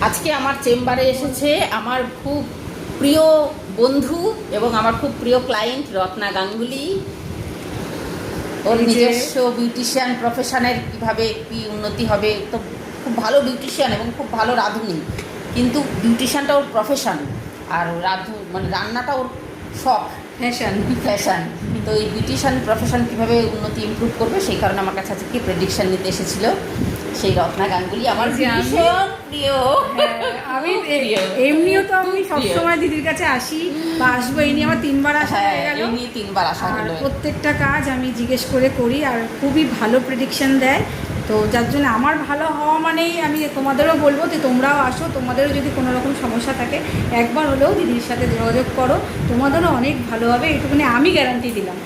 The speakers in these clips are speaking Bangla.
আজকে আমার চেম্বারে এসেছে আমার খুব প্রিয় বন্ধু এবং আমার খুব প্রিয় ক্লায়েন্ট রত্না গাঙ্গুলি। ওর নিজস্ব বিউটিশিয়ান প্রফেশনের কীভাবে কী উন্নতি হবে, তো খুব ভালো বিউটিশিয়ান এবং খুব ভালো রাঁধুনি, কিন্তু বিউটিশিয়ানটা ওর প্রফেশন আর মানে রান্নাটা ওর শখ, ফ্যাশন। তো এই বিউটিশিয়ান প্রফেশন কীভাবে উন্নতি ইমপ্রুভ করবে সেই কারণে আমার কাছে আজকে প্রেডিকশন নিতে এসেছিল সেই রত্না গাঙ্গুলি। আমার ভীষণ প্রিয়। আমি এমনিও তো আমি সবসময় দিদির কাছে আসি বা আসবো, এই নিয়ে আমার 3বার আসা হয়ে গেল। এই নিয়ে 3বার আসা হলো। প্রত্যেকটা কাজ আমি জিজ্ঞেস করে করি আর খুবই ভালো প্রেডিকশন দেয়। তো যার জন্য আমার ভালো হওয়া মানেই আমি তোমাদেরও বলবো যে তোমরাও আসো, তোমাদেরও যদি কোনো রকম সমস্যা থাকে একবার হলেও দিদির সাথে যোগাযোগ করো, তোমাদেরও অনেক ভালো হবে, এইটুকুনি আমি গ্যারান্টি দিলাম।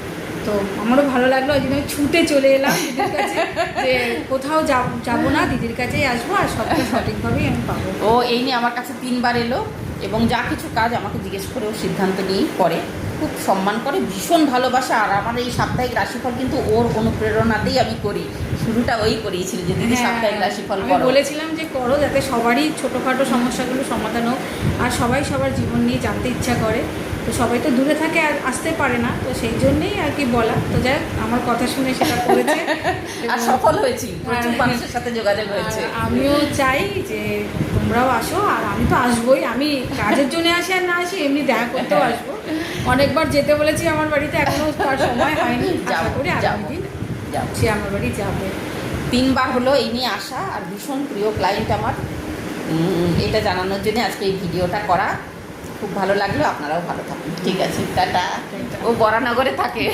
তো আমারও ভালো লাগলো, ওই জন্য ছুটে চলে এলাম দিদির কাছে, যে কোথাও যাবো না, দিদির কাছেই আসবো আর সবটা সঠিকভাবেই আমি পাবো। ও এই নিয়ে আমার কাছে 3বার এলো এবং যা কিছু কাজ আমাকে জিজ্ঞেস করে ও সিদ্ধান্ত নিয়েই করে, খুব সম্মান করে, ভীষণ ভালোবাসা। আর আমার এই সাপ্তাহিক রাশিফল কিন্তু ওর অনুপ্রেরণাতেই আমি করি, শুরুটা ওই করিয়েছিল যে দিদি সাপ্তাহিক রাশিফল করো। বলেছিলাম যে করো, যাতে সবারই ছোটোখাটো সমস্যাগুলো সমাধান হোক আর সবাই সবার জীবন নিয়ে জানতে ইচ্ছা করে। তো সবাই তো দূরে থাকে আর আসতে পারে না, তো সেই জন্যেই আর কি বলা। তো যাই আমার কথা শুনে সেটা করেছে আর সফল হয়েছি, প্রচুর মানুষের সাথে যোগাযোগ হয়েছে। আমিও চাই যে তোমরাও আসো, আর আমি তো আসবোই, আমি কাজের জন্য আসি আর না আসি এমনি দেখা করতেও আসবো। অনেকবার যেতে বলেছি আমার বাড়িতে, এখনও তার সময় হয়নি, আশা করি আগামী দিন সে আমার বাড়ি যাবে। 3বার হলো এই নিয়ে আসা, আর ভীষণ প্রিয় ক্লায়েন্ট আমার, এটা জানানোর জন্য আজকে এই ভিডিওটা করা। খুব ভালো লাগলো, আপনারাও ভালো থাকুন। ঠিক আছে, টাটা। ও বরানগরে থাকে।